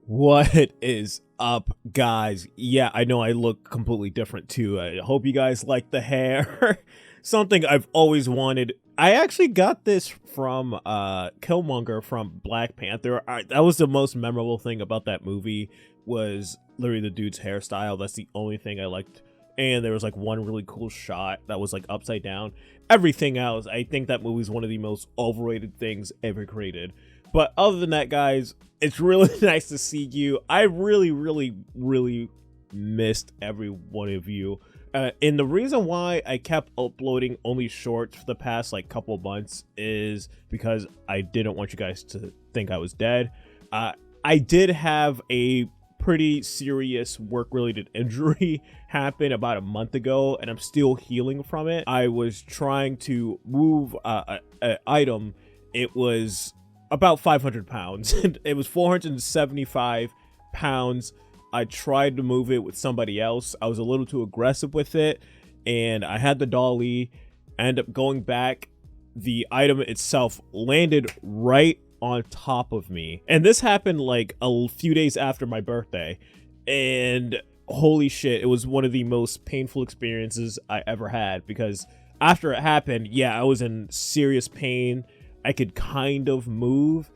What is up, guys? Yeah, I know I look completely different too. I hope you guys like the hair. Something I've always wanted. I actually got this from Killmonger from Black Panther. That was the most memorable thing about that movie, was literally the dude's hairstyle. That's the only thing I liked. And there was like one really cool shot that was like upside down. Everything else, I think that movie is one of the most overrated things ever created. But other than that, guys, it's really nice to see you. I really missed every one of you. And the reason why I kept uploading only shorts for the past like couple months is because I didn't want you guys to think I was dead. I did have a pretty serious work-related injury happen about a month ago, and I'm still healing from it. I was trying to move an item. It was about 500 pounds. It was 475 pounds. I tried to move it with somebody else. I was a little too aggressive with it, and I had the dolly. I ended up going back. The item itself landed right on top of me, and this happened like a few days after my birthday, and holy shit, it was one of the most painful experiences I ever had, because after it happened, yeah, I was in serious pain. I could kind of move,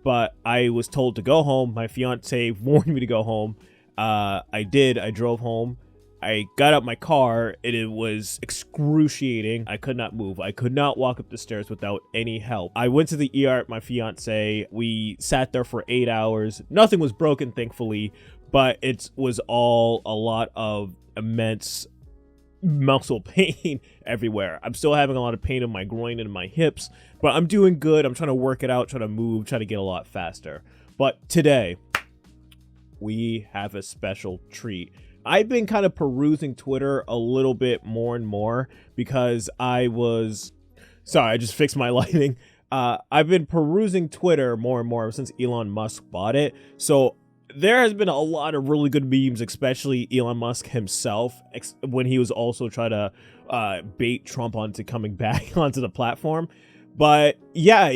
but I was told to go home. My fiance warned me to go home. I did. I drove home. I got out my car, and it was excruciating. I could not move. I could not walk up the stairs without any help. I went to the ER with my fiance. We sat there for 8 hours. Nothing was broken, thankfully, but it was all a lot of immense muscle pain everywhere. I'm still having a lot of pain in my groin and my hips, but I'm doing good. I'm trying to work it out, trying to move, trying to get a lot faster. But today, we have a special treat. I've been kind of perusing Twitter a little bit more and more because I just fixed my lighting. I've been perusing Twitter more and more since Elon Musk bought it. So there has been a lot of really good memes, especially Elon Musk himself, when he was also trying to bait Trump onto coming back onto the platform. But yeah,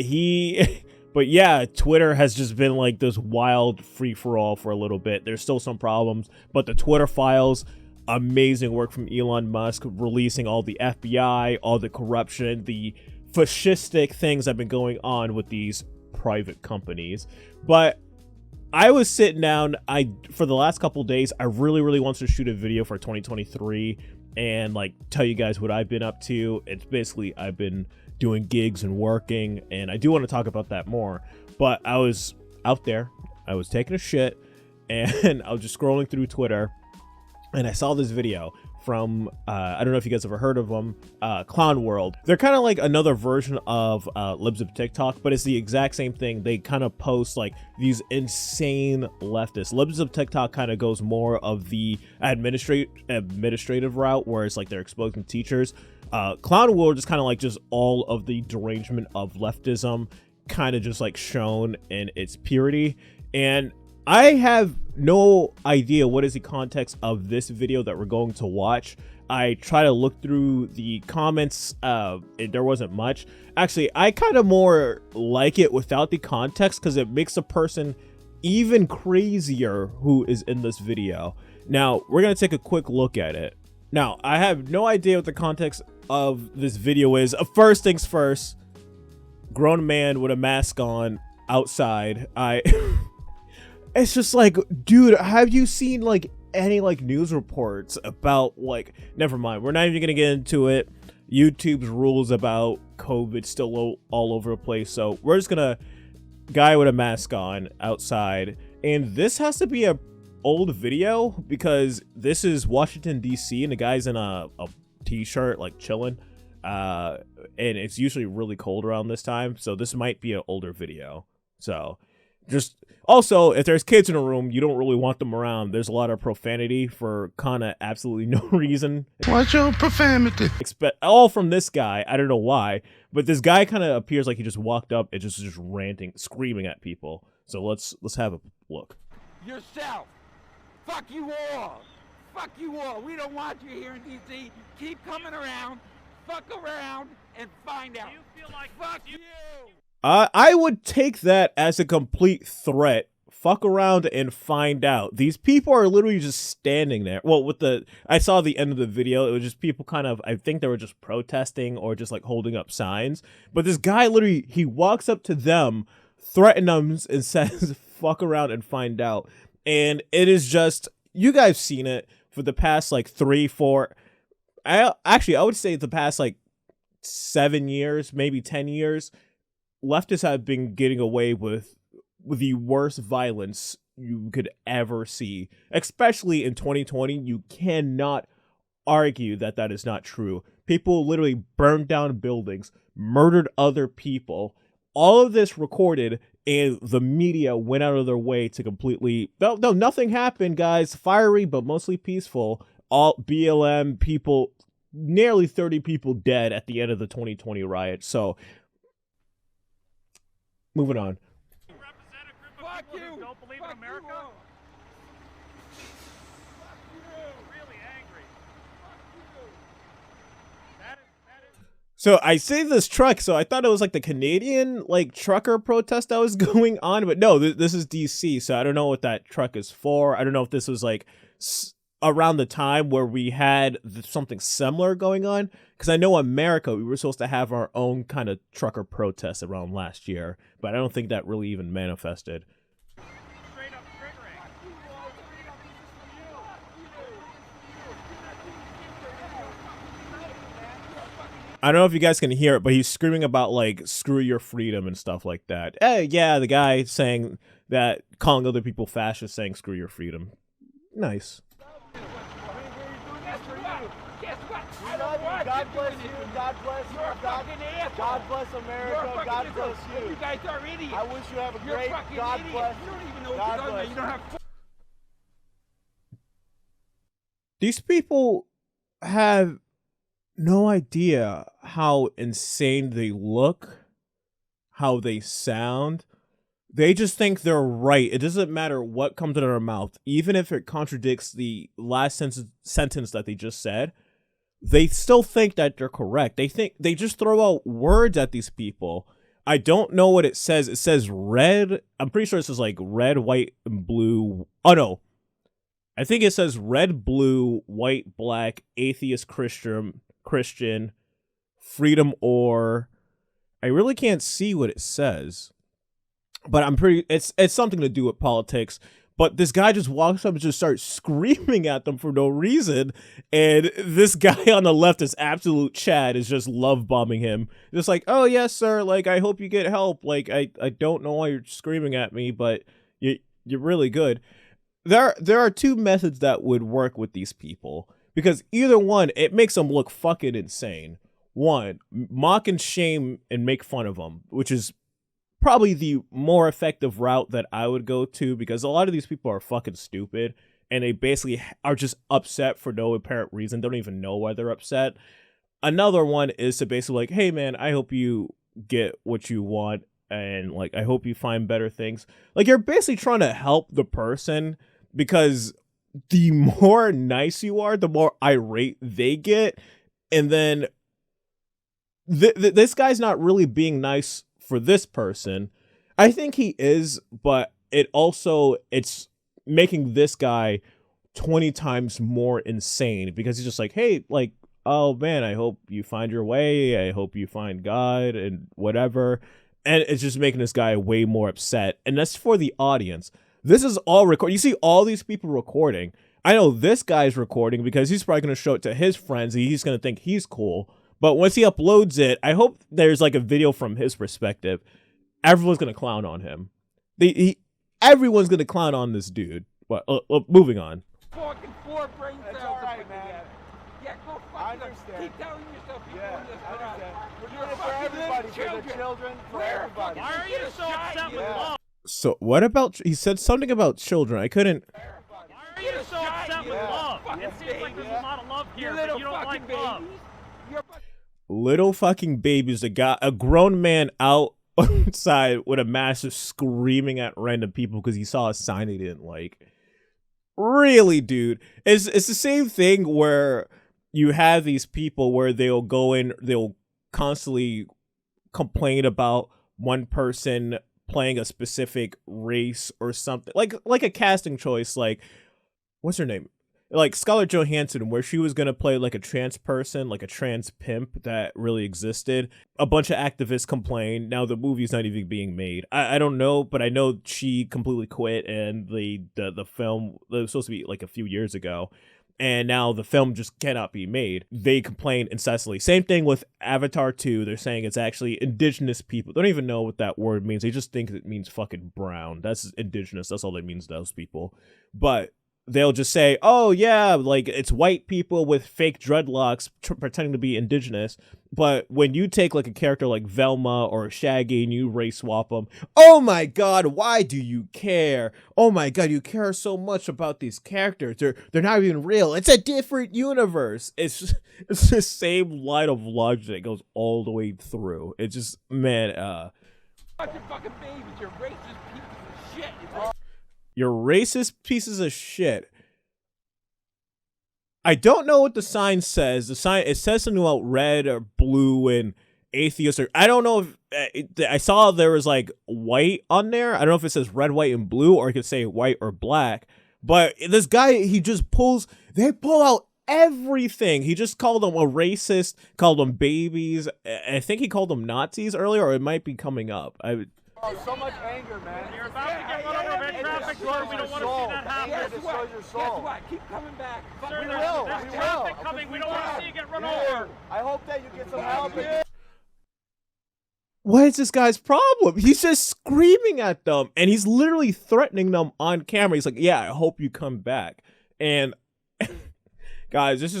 Twitter has just been like this wild free-for-all for a little bit. There's still some problems, but the Twitter files, amazing work from Elon Musk, releasing all the FBI, all the corruption, the fascistic things that have been going on with these private companies. But I was sitting down, for the last couple days, I really wanted to shoot a video for 2023 and like tell you guys what I've been up to. It's basically, I've been doing gigs and working, and I do want to talk about that more. But I was out there, I was taking a shit, and I was just scrolling through Twitter, and I saw this video from I don't know if you guys ever heard of them, Clown World. They're kind of like another version of Libs of TikTok, but it's the exact same thing. They kind of post like these insane leftists. Libs of TikTok kind of goes more of the administrative route, where it's like they're exposing teachers. Clown World is kind of like just all of the derangement of leftism, kind of just like shown in its purity. And I have no idea what is the context of this video that we're going to watch. I try to look through the comments. There wasn't much. Actually, I kind of more like it without the context, because it makes a person even crazier who is in this video. Now, we're going to take a quick look at it. Now, I have no idea what the context of this video is. First things first, grown man with a mask on outside. It's just like, dude, have you seen like any like news reports about like, never mind, we're not even gonna get into it. YouTube's rules about COVID still all over the place, so we're just gonna guy with a mask on outside. And this has to be a old video, because this is Washington DC, and the guy's in a t-shirt like chilling, and it's usually really cold around this time, so this might be an older video. So just also, if there's kids in a room, you don't really want them around. There's a lot of profanity for kind of absolutely no reason. What's your profanity? All from this guy. I don't know why, but this guy kind of appears like he just walked up and just ranting, screaming at people. So let's have a look. Yourself. Fuck you all. Fuck you all. We don't want you here in DC. Keep coming around. Fuck around and find out. Do you feel like fuck you. I would take that as a complete threat fuck around and find out. These people are literally just standing there. Well, I saw the end of the video. It was just people kind of, I think they were just protesting or just like holding up signs. But this guy literally, he walks up to them, threatens them, and says, fuck around and find out. And it is just, you guys seen it for the past like 3, 4, I would say the past like 7 years, maybe 10 years, leftists have been getting away with the worst violence you could ever see, especially in 2020. You cannot argue that that is not true. People literally burned down buildings, murdered other people, all of this recorded, and the media went out of their way to completely, no, nothing happened, guys. Fiery, but mostly peaceful. All BLM people, nearly 30 people dead at the end of the 2020 riot. So, moving on. Fuck you! Don't believe in America? Really angry. So I see this truck, so I thought it was like the Canadian like trucker protest that was going on, but no, this is DC. So I don't know what that truck is for. I don't know if this was like around the time where we had something similar going on, because I know America, we were supposed to have our own kind of trucker protest around last year, but I don't think that really even manifested. Straight up triggering. I don't know if you guys can hear it, but he's screaming about like screw your freedom and stuff like that. Yeah, the guy saying that, calling other people fascists, saying screw your freedom. Nice. God bless you, God bless you, God bless America, God bless you. You guys are idiots. I wish you have a You're great fucking God idiots. bless. You don't even know what God you're talking bless about. You don't have. These people have no idea how insane they look, how they sound. They just think they're right. It doesn't matter what comes out of their mouth, even if it contradicts the last sentence that they just said. They still think that they're correct. They just throw out words at these people. I don't know what it says. It says red. I'm pretty sure it says like red, white, and blue. Oh no. I think it says red, blue, white, black, atheist, Christian, freedom, or I really can't see what it says. But I'm pretty, it's something to do with politics. But this guy just walks up and just starts screaming at them for no reason. And this guy on the left, is absolute Chad, is just love bombing him. Just like, oh, yes, sir. Like, I hope you get help. Like, I don't know why you're screaming at me, but you're really good. There are two methods that would work with these people. Because either one, it makes them look fucking insane. One, mock and shame and make fun of them, which is probably the more effective route that I would go to, because a lot of these people are fucking stupid and they basically are just upset for no apparent reason. They don't even know why they're upset. Another one is to basically like, hey man, I hope you get what you want and like I hope you find better things. Like you're basically trying to help the person, because the more nice you are, the more irate they get. And then this guy's not really being nice for this person. I think he is, but it's making this guy 20 times more insane, because he's just like, hey, like, oh man, I hope you find your way, I hope you find God and whatever. And it's just making this guy way more upset. And that's for the audience. This is all recorded. You see all these people recording. I know this guy's recording because he's probably going to show it to his friends and he's going to think he's cool. But once he uploads it, I hope there's like a video from his perspective. Everyone's going to clown on him. Everyone's going to clown on this dude. But moving on. Fucking 4 brain cells. It's all to right, put man. together. Yeah, go fuck I yourself. understand. Keep telling yourself you're Yeah, doing this I for us. understand. We're You're doing it for fucking everybody, little for the children, for We're everybody. Why are you so upset with Yeah. love? So what about, he said something about children. I couldn't. Why are you so upset with Yeah. love? Fucking It seems like there's baby. a lot of love You here, little but you don't fucking like love. babies. You're fucking Little fucking babies, a grown man outside with a mask screaming at random people because he saw a sign they didn't like. Really, dude? It's the same thing where you have these people where they'll go in, they'll constantly complain about one person playing a specific race or something, like a casting choice, like what's her name? Like Scarlett Johansson, where she was gonna play like a trans person, like a trans pimp that really existed. A bunch of activists complained. Now the movie's not even being made. I don't know, but I know she completely quit, and the film, it was supposed to be like a few years ago, and now the film just cannot be made. They complain incessantly. Same thing with Avatar 2. They're saying it's actually indigenous people. They don't even know what that word means. They just think it means fucking brown. That's indigenous. That's all that means to those people. But they'll just say, oh yeah, like it's white people with fake dreadlocks pretending to be indigenous. But when you take like a character like Velma or Shaggy and you race swap them, oh my god, why do you care? Oh my god, you care so much about these characters. They're not even real. It's a different universe. It's the same line of logic that goes all the way through. It's just, man, Bunch of fucking babies, you're racist pieces of shit. you're racist pieces of shit. I don't know what the sign says. It says something about red or blue and atheist, or I don't know if I saw there was like white on there. I don't know if it says red, white, and blue, or it could say white or black. But this guy, they pull out everything. He just called them a racist, called them babies. I think he called them Nazis earlier, or it might be coming up. Oh, so much anger, man. You're about to get run over in traffic, sir. We don't want to see that happen. Guess what? Keep coming back. Sir, We there's will. traffic coming. We don't want to see you get run over. I hope that you get some help. What is this guy's problem? He's just screaming at them, and he's literally threatening them on camera. He's like, yeah, I hope you come back. And guys, this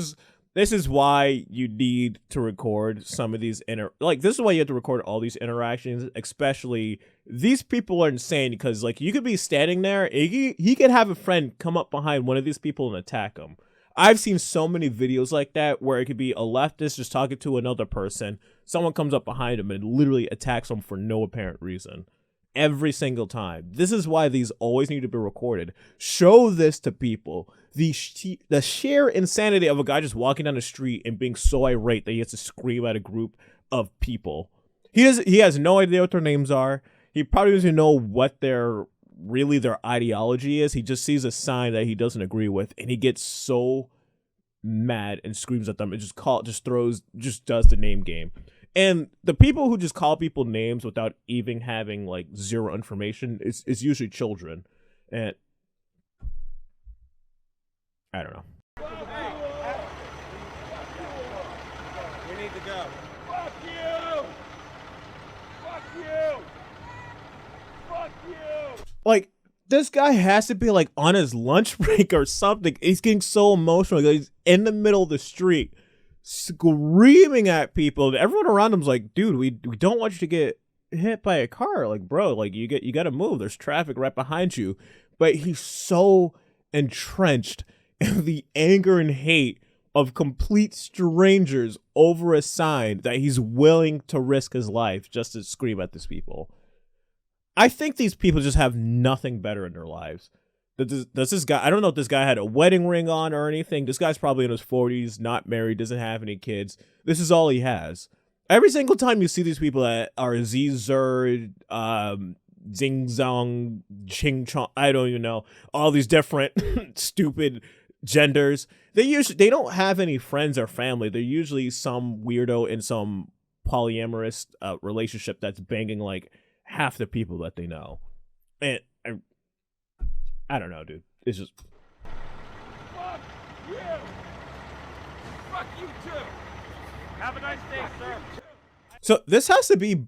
is why you need to record some of these this is why you have to record all these interactions. Especially, these people are insane, because like you could be standing there, he could have a friend come up behind one of these people and attack him. I've seen so many videos like that where it could be a leftist just talking to another person. Someone comes up behind him and literally attacks him for no apparent reason. Every single time. This is why these always need to be recorded. Show this to people. The sheer insanity of a guy just walking down the street and being so irate that he has to scream at a group of people. He has no idea what their names are. He probably doesn't know what their ideology is. He just sees a sign that he doesn't agree with, and he gets so mad and screams at them and just does the name game. And the people who just call people names without even having like zero information is usually children. And I don't know. We need to go. Fuck you! Fuck you! Fuck you! Like, this guy has to be like on his lunch break or something. He's getting so emotional. He's in the middle of the street screaming at people. Everyone around him's like, dude, we don't want you to get hit by a car. Like, bro, like you got to move. There's traffic right behind you. But he's so entrenched in the anger and hate of complete strangers over a sign that he's willing to risk his life just to scream at these people. I think these people just have nothing better in their lives. Does this guy, I don't know if this guy had a wedding ring on or anything. This guy's probably in his 40s, not married, doesn't have any kids. This is all he has. Every single time you see these people that are Z-Zer, Zing Zong, Ching Chong, I don't even know, all these different stupid genders, they don't have any friends or family. They're usually some weirdo in some polyamorous relationship that's banging like half the people that they know. And I don't know, dude. It's just Fuck you! Fuck you too! Have a nice day, sir. so this has to be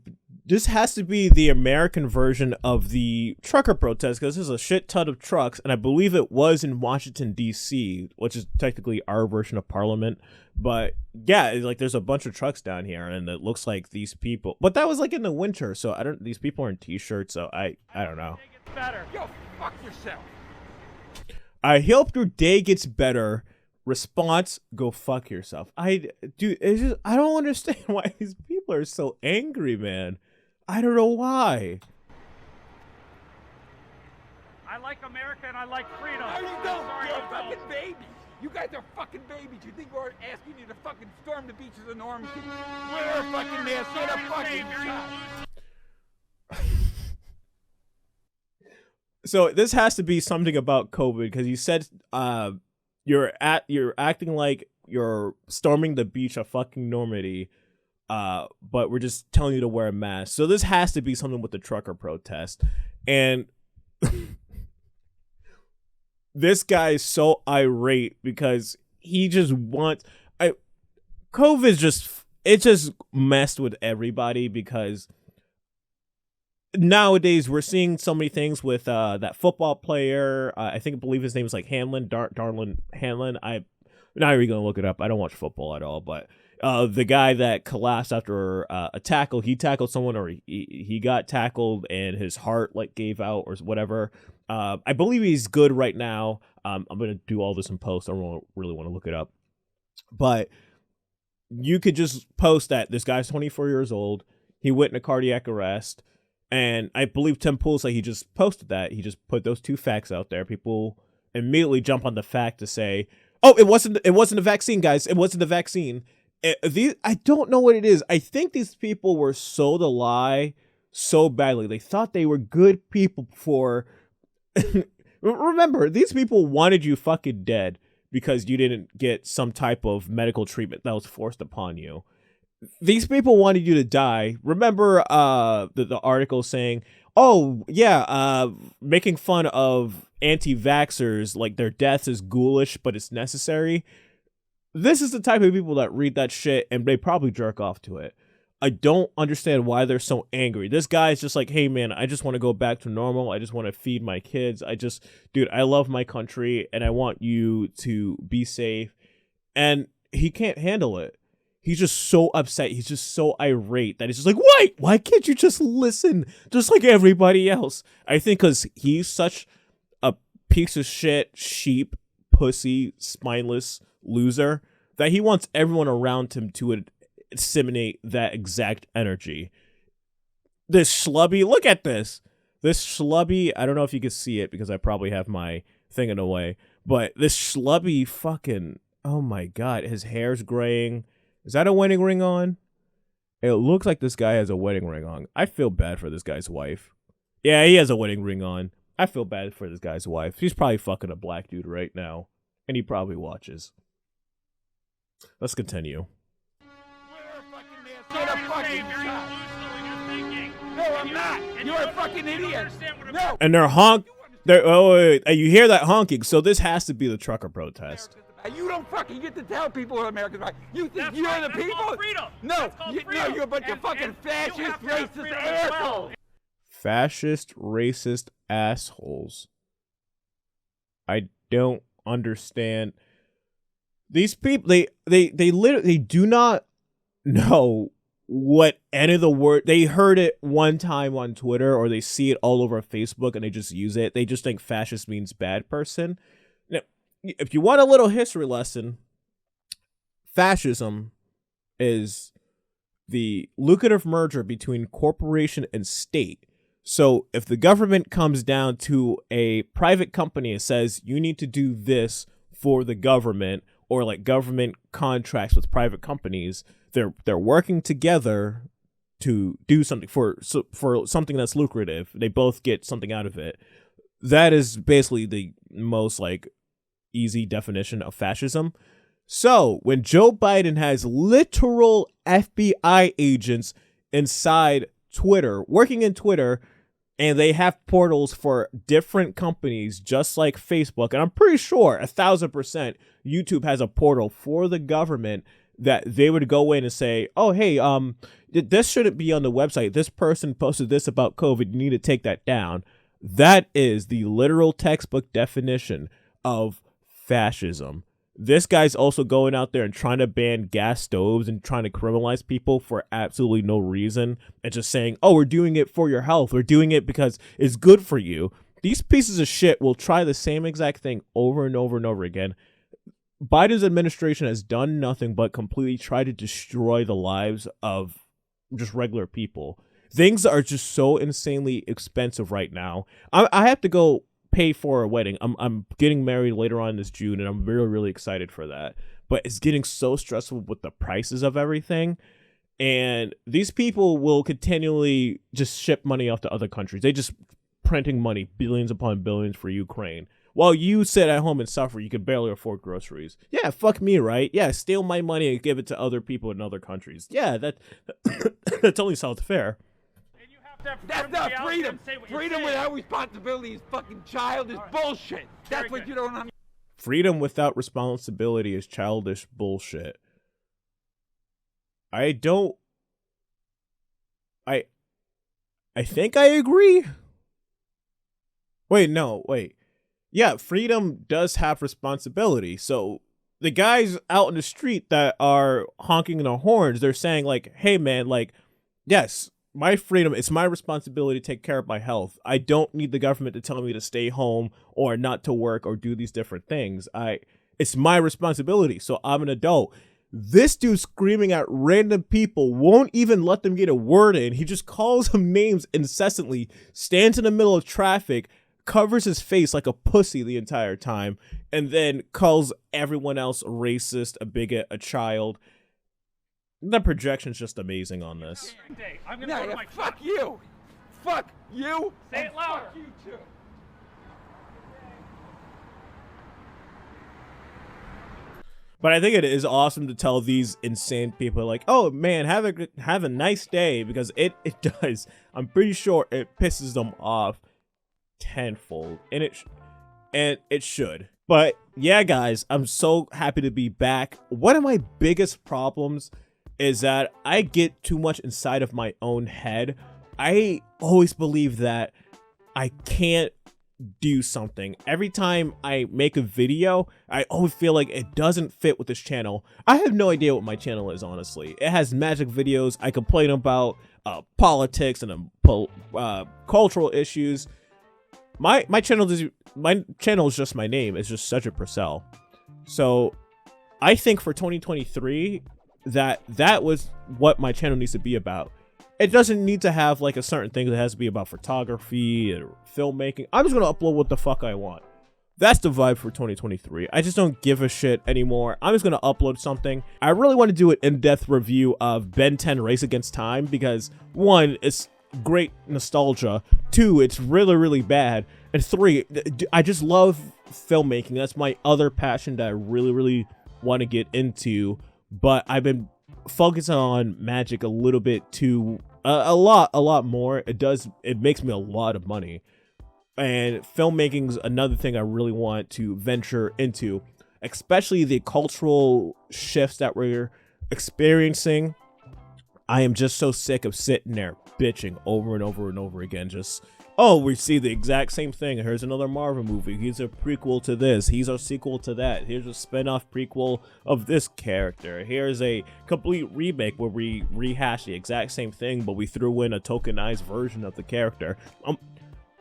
the American version of the trucker protest, because there's a shit ton of trucks, and I believe it was in Washington D.C., which is technically our version of Parliament. But yeah, like there's a bunch of trucks down here, and it looks like these people. But that was like in the winter, so these people are in t-shirts, so I don't know. It's better. Yo, fuck yourself! I hope your day gets better. Response: go fuck yourself. It's just, I don't understand why these people are so angry, man. I don't know why. I like America and I like freedom. No, you I'm don't! sorry You're you don't. fucking babies! You guys are fucking babies! You think we're asking you to fucking storm the beaches of Normandy? You're a fucking man! Get a fucking shot! So this has to be something about COVID because you said you're acting like you're storming the beach of fucking Normandy, but we're just telling you to wear a mask. So this has to be something with the trucker protest. And this guy is so irate because he just wants COVID just messed with everybody because nowadays we're seeing so many things with that football player. I believe his name is like Hanlon, Darlin Hanlon. I'm not even gonna look it up. I don't watch football at all, but the guy that collapsed after a tackle, he tackled someone or he got tackled and his heart like gave out or whatever. I believe he's good right now. I'm gonna do all this in post. I don't really want to look it up, but you could just post that this guy's 24 years old. He went in a cardiac arrest. And I believe Tim Pool's like he just posted that. He just put those two facts out there. People immediately jump on the fact to say, "Oh, it wasn't the vaccine, guys. It wasn't the vaccine." I don't know what it is. I think these people were sold a lie so badly. They thought they were good people before. Remember, these people wanted you fucking dead because you didn't get some type of medical treatment that was forced upon you. These people wanted you to die. Remember the article saying, oh, yeah, making fun of anti-vaxxers, like their death is ghoulish, but it's necessary. This is the type of people that read that shit and they probably jerk off to it. I don't understand why they're so angry. This guy's just like, hey, man, I just want to go back to normal. I just want to feed my kids. Dude, I love my country and I want you to be safe. And he can't handle it. He's just so upset. He's just so irate that he's just like, why can't you just listen just like everybody else? I think because he's such a piece of shit, sheep, pussy, spineless loser that he wants everyone around him to disseminate that exact energy. This schlubby, look at this. This schlubby, I don't know if you can see it because I probably have my thing in the way, but this schlubby fucking, oh my God, his hair's graying. Is that a wedding ring on? It looks like this guy has a wedding ring on. I feel bad for this guy's wife. Yeah, he has a wedding ring on. I feel bad for this guy's wife. She's probably fucking a black dude right now. And he probably watches. Let's continue. Get a fucking shot. No, I'm not. You're a fucking idiot. No. And they're wait. You hear that honking? So this has to be the trucker protest. You don't fucking get to tell people what America's right. You think That's you're right. the That's people? called freedom. No, Freedom. you're a bunch of fucking fascist, racist assholes. Fascist, racist assholes. I don't understand. These people, they literally do not know what any of the word. They heard it one time on Twitter or they see it all over Facebook and they just use it. They just think fascist means bad person. Now, if you want a little history lesson, fascism is the lucrative merger between corporation and state. So if the government comes down to a private company and says you need to do this for the government, or like government contracts with private companies, they're working together to do something for something that's lucrative. They both get something out of it. That is basically the most like easy definition of fascism. So when Joe Biden has literal FBI agents inside Twitter, working in Twitter, and they have portals for different companies, just like Facebook, and I'm pretty sure 1,000% YouTube has a portal for the government that they would go in and say, oh, hey, this shouldn't be on the website. This person posted this about COVID. You need to take that down. That is the literal textbook definition of fascism. This guy's also going out there and trying to ban gas stoves and trying to criminalize people for absolutely no reason and just saying, oh, we're doing it for your health. We're doing it because it's good for you. These pieces of shit will try the same exact thing over and over and over again. Biden's administration has done nothing but completely try to destroy the lives of just regular people. Things are just so insanely expensive right now. I have to go pay for a wedding. I'm getting married later on this June, and I'm really, really excited for that. But it's getting so stressful with the prices of everything. And these people will continually just ship money off to other countries. They just printing money, billions upon billions for Ukraine. While you sit at home and suffer, you can barely afford groceries. Yeah, fuck me, right? Yeah, steal my money and give it to other people in other countries. Yeah, that only sounds fair. And you have to have That's not reality freedom. and say what you Freedom say. without responsibility is fucking childish bullshit. That's what good. you don't understand. Freedom without responsibility is childish bullshit. I think I agree. Wait. Yeah, freedom does have responsibility. So the guys out in the street that are honking their horns, they're saying like, hey man, like, yes, my freedom, it's my responsibility to take care of my health. I don't need the government to tell me to stay home or not to work or do these different things. It's my responsibility. So I'm an adult. This dude screaming at random people won't even let them get a word in. He just calls them names incessantly, stands in the middle of traffic, covers his face like a pussy the entire time, and then calls everyone else a racist, a bigot, a child. The projection's just amazing on this. I'm gonna go to my Fuck you. Fuck you. Say it louder. Fuck you too. But I think it is awesome to tell these insane people like, oh man, have a nice day, because it does. I'm pretty sure it pisses them off tenfold, and it should. But yeah, guys, I'm so happy to be back. One of my biggest problems is that I get too much inside of my own head. I always believe that I can't do something. Every time I make a video, I always feel like it doesn't fit with this channel. I have no idea what my channel is, honestly. It has magic videos. I complain about politics and cultural issues. My channel is just my name. It's just Cedric Purcell. So I think for 2023 that was what my channel needs to be about. It doesn't need to have like a certain thing that has to be about photography or filmmaking. I'm just gonna upload what the fuck I want. That's the vibe for 2023. I just don't give a shit anymore. I'm just gonna upload something. I really want to do an in-depth review of Ben 10 Race Against Time because 1, it's great nostalgia. 2, it's really, really bad. And 3, I just love filmmaking. That's my other passion that I really, really want to get into. But I've been focusing on magic a little bit too, a lot more. It makes me a lot of money. And filmmaking's another thing I really want to venture into, especially the cultural shifts that we're experiencing. I am just so sick of sitting there bitching over and over and over again. Just, oh, we see the exact same thing. Here's another Marvel movie. Here's a prequel to this. Here's a sequel to that. Here's a spin-off prequel of this character. Here's a complete remake where we rehash the exact same thing, but we threw in a tokenized version of the character.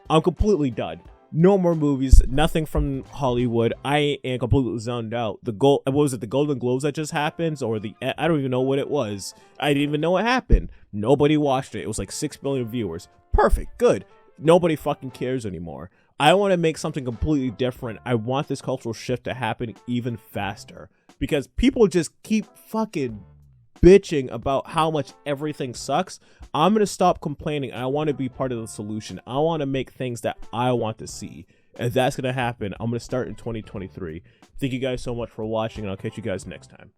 I'm completely done. No more movies, nothing from Hollywood. I am completely zoned out. The Golden Globes that just happened, or I don't even know what it was. I didn't even know it happened. Nobody watched it. It was like 6 billion viewers. Perfect, good. Nobody fucking cares anymore. I want to make something completely different. I want this cultural shift to happen even faster, because people just keep fucking bitching about how much everything sucks. I'm gonna stop complaining. I want to be part of the solution. I want to make things that I want to see, and that's gonna happen. I'm gonna start in 2023. Thank you guys so much for watching, and I'll catch you guys next time.